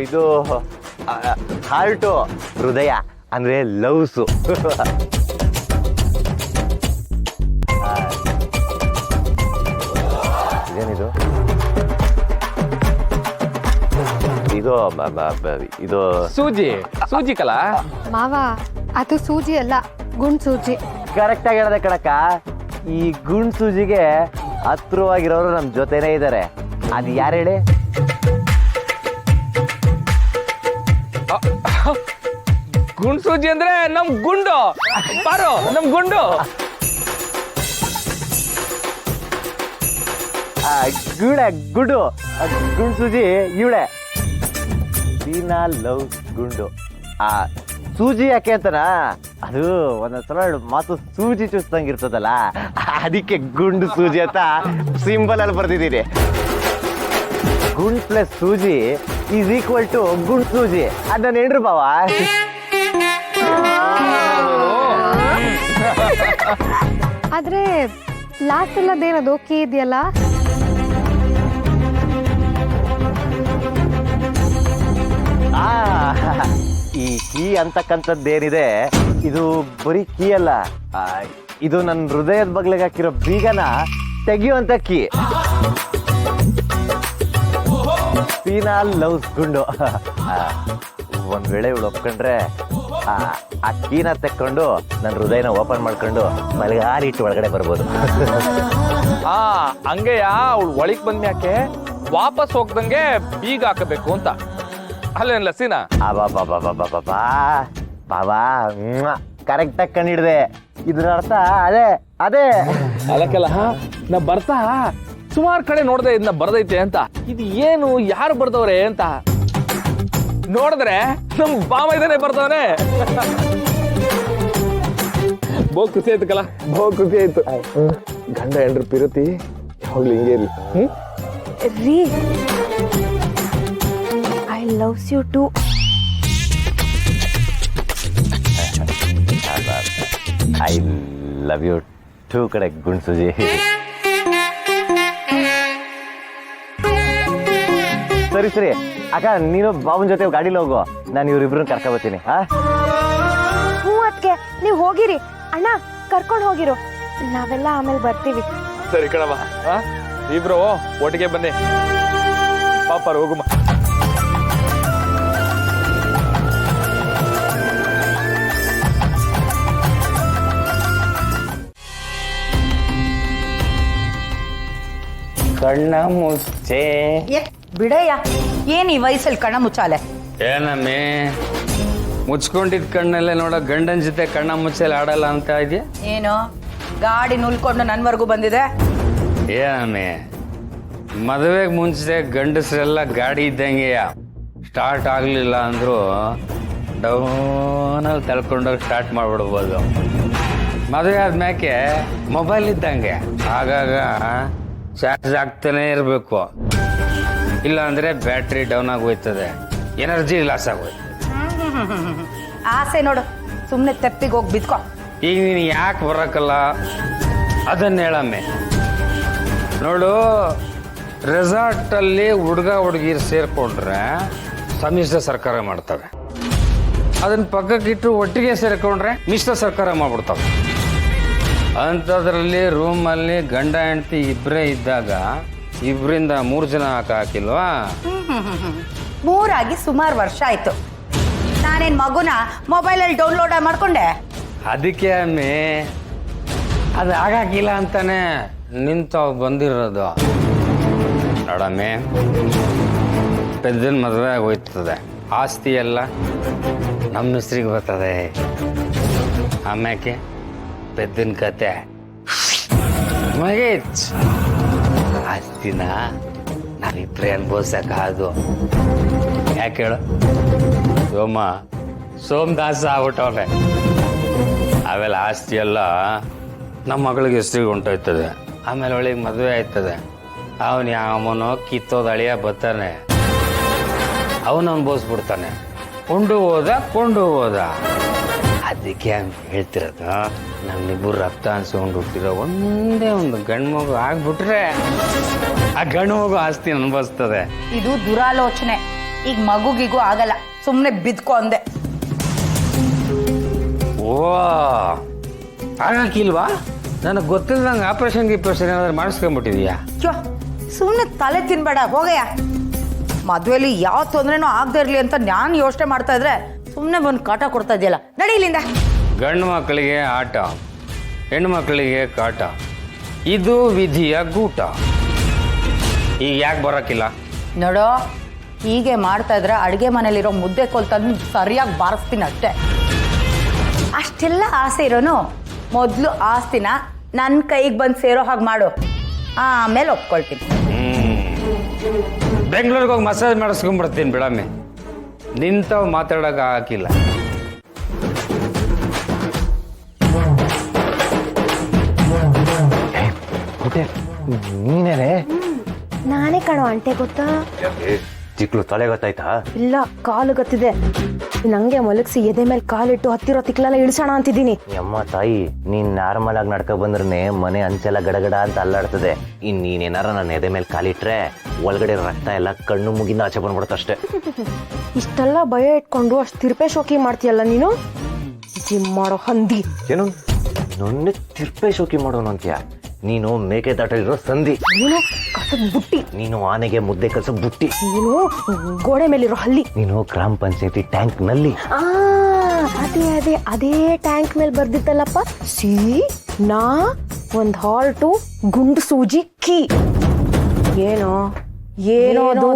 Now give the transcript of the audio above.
ಇದು ಹಾರ್ಟು ಹೃದಯ ಅಂದ್ರೆ ಲವ್ಸು. ಇದೇನಿದು? ಇದು ಇದು ಸೂಜಿ ಕಲ ಮಾವ, ಅದು ಸೂಜಿ ಅಲ್ಲ, ಗುಂಡ್ ಸೂಜಿ. ಕರೆಕ್ಟ್ ಆಗಿ ಹೇಳದೆ ಕಣಕ್ಕ. ಈ ಗುಂಡ್ ಸೂಜಿಗೆ ಹತ್ರವಾಗಿರೋರು ನಮ್ ಜೊತೆನೇ ಇದ್ದಾರೆ. ಅದು ಯಾರು ಹೇಳಿ? ಗುಂಡ್ ಸೂಜಿ ಅಂದ್ರೆ ನಮ್ ಗುಂಡು ಬಾರೋ, ನಮ್ ಗುಂಡು. ಗುಡು ಗುಂಡ್ ಸೂಜಿ ಇವಳೆ. ದೀನಾ ಲವ್ ಗುಂಡು. ಸೂಜಿ ಯಾಕೆ ಅಂತನಾ, ಅದು ಒಂದೊಂದ್ಸಲ ಮಾತು ಸೂಜಿ ಚುಸ್ತಂಗಿರ್ತದಲ್ಲ, ಅದಕ್ಕೆ ಗುಂಡು ಸೂಜಿ ಅಂತ ಸಿಂಬಲ್ ಅಲ್ಲಿ ಬರ್ದಿದ್ದೀನಿ. ಗುಂಡ್ ಪ್ಲಸ್ ಸೂಜಿ ಈಸ್ ಈಕ್ವಲ್ ಟು ಗುಂಡ್ ಸೂಜಿ. ಅದನ್ನ ಹೇಳ್ರು ಬಾವ. ಆದ್ರೆ ಲಾಸ್ಟ್ ಅಲ್ಲದೇನದು ಕೀ ಇದೆಯಲ್ಲ? ಈ ಕೀ ಅಂತಕ್ಕಂಥದ್ದೇನಿದೆ, ಇದು ಬರೀ ಕೀ ಅಲ್ಲ, ಇದು ನನ್ನ ಹೃದಯದ ಬಗ್ಲಿಗೆ ಹಾಕಿರೋ ಬೀಗನ ತೆಗಿಯುವಂತ ಕೀ. ಫೀನಾಲ್ ಲವ್ಸ್ ಗುಂಡು. ಒಂದ್ ವೇಳೆ ಇವಳು ಒಪ್ಕೊಂಡ್ರೆ ಆ ಕೀನ ತೆಕ್ಕೊಂಡು ನನ್ನ ಹೃದಯನ ಓಪನ್ ಮಾಡ್ಕೊಂಡು ಮಲಗಾರಿಟ್ಟು ಒಳಗಡೆ ಬರ್ಬೋದು. ಹಂಗೆಯ ಅವಳು ಒಳಗ್ ಬಂದ್ಮ್ಯಾಕೆ ವಾಪಸ್ ಹೋಗ್ದಂಗೆ ಬೀಗ ಹಾಕಬೇಕು ಅಂತ ಅಲ್ಲೇನಲ್ಲ ಸೀನಾ? ಬಾಬಾ ಕರೆಕ್ಟ್ ಆಗಿ ಕಂಡಿಡ್ದೆ. ಇದ್ರ ಅರ್ಥ ಅದೇ ಅದೇ ಅಲಕ್ಕೆಲ್ಲ ನಾ ಬರ್ತಾ ಸುಮಾರು ಕಡೆ ನೋಡ್ದೆ ಇದನ್ನ ಬರ್ದೈತೆ ಅಂತ. ಇದು ಏನು, ಯಾರು ಬರ್ದವ್ರೆ ಅಂತ ನೋಡಿದ್ರೆ ನಮ್ ಬಾಮ ಇದಾನೆ ಬರ್ದವನೆ. ಬಹು ಖುಷಿ ಆಯ್ತು ಕಲ, ಬಹು ಖುಷಿ ಆಯ್ತು. ಗಂಡ ಹೆಂಡ್ರ ಪಿರತಿ ಯಾವಾಗ್ಲೂ ಹಿಂಗೆ ಇರ್ಲಿ. ರೀ, I loves you too. I love you too ಕಡೆ ಗುಂಡ್ ಸೂಜಿ. ಸರಿ ಸರಿ ಅಕ್ಕ, ನೀನು ಬಾಬುನ್ ಜೊತೆ ಗಾಡಿಲಿ ಹೋಗು, ನಾನು ಇವ್ರಿಬ್ರನ್ನ ಕರ್ಕೊ ಬರ್ತೀನಿ. ಹ್ಞೂ ಅದಕ್ಕೆ ನೀವು ಹೋಗಿರಿ ಅಣ್ಣ, ಕರ್ಕೊಂಡು ಹೋಗಿರು, ನಾವೆಲ್ಲ ಆಮೇಲೆ ಬರ್ತೀವಿ. ಸರಿ ಕಣವ, ಇಬ್ರು ಒಟ್ಟಿಗೆ ಬನ್ನಿ. ಪಾಪ ಹೋಗುಮ್ಮ. ಕಣ್ಣ ಮುಚ್ಚೆ. ಬಿಡಯ್ಯ, ಏನ್ ಈ ವಯಸ್ಸಲ್ಲಿ ಕಣ್ಣ ಮುಚ್ಚಾಲೆ? ಏನಮ್ಮೆ ಮುಚ್ಕೊಂಡಿದ್ ಕಣ್ಣಲ್ಲೇ ನೋಡೋ ಗಂಡನ ಜೊತೆ ಕಣ್ಣ ಮುಚ್ಚಲ್ಲಿ ಆಡಲ್ಲ ಅಂತ ಇದೆಯಾ? ಏನು ಗಾಡಿ ನುಲ್ಕೊಂಡು ನನ್ವರ್ಗೂ ಬಂದಿದೆ? ಏನಮ್ಮೆ ಮದುವೆಗೆ ಮುಂಚೆ ಗಂಡಸರೆಲ್ಲ ಗಾಡಿ ಇದ್ದಂಗೆ, ಸ್ಟಾರ್ಟ್ ಆಗ್ಲಿಲ್ಲ ಅಂದ್ರು ಡೌನಲ್ಲಿ ತಳ್ಕೊಂಡೋಗಿ ಸ್ಟಾರ್ಟ್ ಮಾಡ್ಬಿಡ್ಬೋದು. ಮದುವೆ ಆದ್ಮ್ಯಾಕೆ ಮೊಬೈಲ್ ಇದ್ದಂಗೆ ಆಗಾಗ ಚಾರ್ಜ್ ಆಗ್ತಾನೆ ಇರಬೇಕು, ಇಲ್ಲ ಅಂದ್ರೆ ಬ್ಯಾಟ್ರಿ ಡೌನ್ ಆಗೋಯ್ತದೆ, ಎನರ್ಜಿ ಲಾಸ್ ಆಗೋಯ್ತದೆ. ಆಸೆ ನೋಡು, ಸುಮ್ಮನೆ ತೆಪ್ಪಿಗೆ ಹೋಗಿ ಬಿದ್ಕೊ. ಈಗ ನೀನು ಯಾಕೆ ಬರಕಲ್ಲ ಅದನ್ನ ಹೇಳಮ್ಮೆ. ನೋಡು, ರೆಸಾರ್ಟಲ್ಲಿ ಹುಡುಗ ಹುಡುಗಿರು ಸೇರ್ಕೊಂಡ್ರೆ ಸಮ್ಮಿಶ್ರ ಸರ್ಕಾರ ಮಾಡ್ತವೆ. ಅದನ್ನ ಪಕ್ಕಕ್ಕಿಟ್ಟು ಒಟ್ಟಿಗೆ ಸೇರ್ಕೊಂಡ್ರೆ ಮಿಶ್ರ ಸರ್ಕಾರ ಮಾಡ್ಬಿಡ್ತವೆ. ಅಂಥದ್ರಲ್ಲಿ ರೂಮಲ್ಲಿ ಗಂಡ ಹೆಂಡತಿ ಇಬ್ಬರೇ ಇದ್ದಾಗ 2ರಿಂದ 3 ಜನ ಹಾಕಿಲ್ವಾ? 3 ಸುಮಾರು ವರ್ಷ ಆಯ್ತು. ನಾನೇನ್ ಮಗುನ ಮೊಬೈಲಲ್ಲಿ ಡೌನ್ಲೋಡ್ ಮಾಡ್ಕೊಂಡೆ? ಅದಕ್ಕೆ ಅಮ್ಮಿ ಅದು ಆಗಾಕಿಲ್ಲ ಅಂತಾನೆ ನಿಂತಾವ್ ಬಂದಿರೋದು. ನೋಡಮ್ಮೆ, ಪೆದ್ದನ ಮದುವೆ ಆಗೋಯ್ತದೆ, ಆಸ್ತಿ ಎಲ್ಲ ನಮ್ಮ ಹೆಸ್ರಿಗೆ ಬರ್ತದೆ. ಆಮ್ಯಾಕೆ ಪೆದ್ದನ ಕತೆ ಮಗೇಚ್, ಆಸ್ತಿನ ನಾವಿಬ್ರೇ ಅನ್ಭವಿಸಕ್ಕಾದು. ಯಾಕೆ ಹೇಳು, ಸೋಮದಾಸ ಆಗ್ಬಿಟ್ಟವ್ರೆ. ಆಮೇಲೆ ಆಸ್ತಿ ಎಲ್ಲ ನಮ್ಮ ಮಗಳಿಗೆ ಹೆಸ್ರಿಗೆ ಹೊಂಟೋಯ್ತದೆ. ಆಮೇಲೆ ಅವಳಿಗೆ ಮದುವೆ ಆಯ್ತದೆ. ಅವನು ಯಾವನೋ ಕಿತ್ತೋದ ಅಳಿಯ ಬರ್ತಾನೆ, ಅವನು ಅನ್ಭವಿಸ್ಬಿಡ್ತಾನೆ. ಕೊಂಡು ಹೋದ. ಅದಕ್ಕೆ ಹೇಳ್ತಿರೋದು, ನಮ್ಮಿಬ್ಬರು ರಕ್ತ ಅನ್ಸ್ಕೊಂಡು ಹುಟ್ಟಿರೋ ಒಂದೇ ಒಂದು ಗಂಡು ಮಗು ಆಗ್ಬಿಟ್ರೆ ಆ ಗಂಡು ಮಗು ಆಸ್ತಿ ಅನ್ಭವಿಸ್ತದೆ. ಇದು ದುರಾಲೋಚನೆ. ಈಗ ಮಗುಗಿಗೂ ಆಗಲ್ಲ, ಸುಮ್ಮನೆ ಬಿದ್ಕೊ ಅಂದೆ. ಓ ಹಾಗಾಕಿಲ್ವಾ? ನನಗೆ ಗೊತ್ತಿಲ್ಲದಂಗೆ ಆಪರೇಷನ್ ಏನಾದ್ರು ಮಾಡಿಸ್ಕೊಂಡ್ಬಿಟ್ಟಿದ್ಯಾ? ಚೋ ಸುಮ್ಮನೆ ತಲೆ ತಿನ್ಬೇಡ, ಹೋಗಯ್ಯ. ಮದುವೆಲಿ ಯಾವ ತೊಂದರೆನೂ ಆಗದೆ ಇರಲಿ ಅಂತ ನಾನು ಯೋಚನೆ ಮಾಡ್ತಾ ಇದ್ರೆ ಸುಮ್ಮನೆ ಬಂದು ಕಾಟ ಕೊಡ್ತಾ ಇದೆಯಲ್ಲ, ನಡಿ ಇಲ್ಲಿಂದ. ಗಂಡು ಮಕ್ಕಳಿಗೆ ಆಟ, ಹೆಣ್ಣು ಮಕ್ಕಳಿಗೆ ಕಾಟ, ಇದು ವಿಧಿಯ ಗೂಟ. ಈಗ ಯಾಕೆ ಬರೋಕ್ಕಿಲ್ಲ? ನೋಡೋ, ಹೀಗೆ ಮಾಡ್ತಾ ಇದ್ರೆ ಅಡುಗೆ ಮನೇಲಿರೋ ಮುದ್ದೆ ಕೊಲ್ತಂದು ಸರಿಯಾಗಿ ಬಾರಿಸ್ತೀನಿ ಅಷ್ಟೇ. ಅಷ್ಟೆಲ್ಲ ಆಸೆ ಇರೋನು ಮೊದಲು ಆಸ್ತಿನ ನನ್ನ ಕೈಗೆ ಬಂದು ಸೇರೋ ಹಾಗೆ ಮಾಡು, ಆಮೇಲೆ ಒಪ್ಕೊಳ್ತೀನಿ. ಬೆಂಗಳೂರಿಗೆ ಹೋಗಿ ಮಸಾಜ್ ಮಾಡಿಸ್ಕೊಂಡ್ಬಿಡ್ತೀನಿ ಬಿಡಮ್ಮೆ. ನಿಂತವ್ ಮಾತಾಡೋಕೆ ಹಾಕಿಲ್ಲ. ನೀನೇನೆ? ನಾನೇ ಕಣೋ ಅಂಟೆ ಗೊತ್ತಾ? ಚಿಕ್ಲು ತಲೆ ಗೊತ್ತಾಯ್ತಾ? ಇಲ್ಲ, ಕಾಲು ಗೊತ್ತಿದೆ. ನಂಗೆ ಮಲಗಿಸಿ ಎದೆ ಮೇಲೆ ಕಾಲಿಟ್ಟು ಹತ್ತಿರೋ ತಿಕ್ಲೆಲ್ಲ ಇಳಿಸೋಣ ಅಂತಿದ್ದೀನಿ. ಅಮ್ಮ ತಾಯಿ, ನೀನ್ ನಾರ್ಮಲ್ ಆಗಿ ನಡ್ಕೊ ಬಂದ್ರೆ ಮನೆ ಅಂಚೆಲ್ಲ ಗಡಗಡ ಅಂತ ಅಲ್ಲಾಡ್ತದೆ. ನೀನೇನಾರ ನನ್ನ ಎದೆ ಮೇಲೆ ಕಾಲಿಟ್ರೆ ಒಳಗಡೆ ರಕ್ತ ಎಲ್ಲ ಕಣ್ಣು ಮುಗಿನ ಆಚೆ ಬಂದ್ಬಿಡುತ್ತೆ ಅಷ್ಟೇ. ಇಷ್ಟೆಲ್ಲ ಭಯ ಇಟ್ಕೊಂಡು ಅಷ್ಟು ತಿರ್ಪೆ ಶೋಕಿ ಮಾಡ್ತೀಯಲ್ಲ ನೀನು, ಜಿಮ್ ಮಾಡೋ ಹಂದಿ. ಏನು ನನ್ನೆ ತಿರ್ಪೆ ಶೋಕಿ ಮಾಡೋನು ಅಂತ್ಯ? ನೀನು ಮೇಕೆ ದಾಟಲಿರೋ ಸಂಧಿ, ನೀನು ಕಸದ ಬುಟ್ಟಿ, ನೀನು ಆನೆಗೆ ಮುದ್ದೆ ಕಸ ಬುಟ್ಟಿ, ನೀನು ಗೋಡೆ ಮೇಲಿರೋ ಹಲ್ಲಿ, ನೀನು ಗ್ರಾಮ ಪಂಚಾಯತಿ ಟ್ಯಾಂಕ್ ನಲ್ಲಿ. ಅದೇ ಅದೇ ಅದೇ ಟ್ಯಾಂಕ್ ಮೇಲೆ ಬರ್ದಿತ್ತಲ್ಲಪ್ಪ, ಸಿ ನಾ ಒಂದ್ ಹಾಲ್ಟು ಗುಂಡು ಸೂಜಿ ಕೀ. ಏನೋ ಏನೋ ಅದು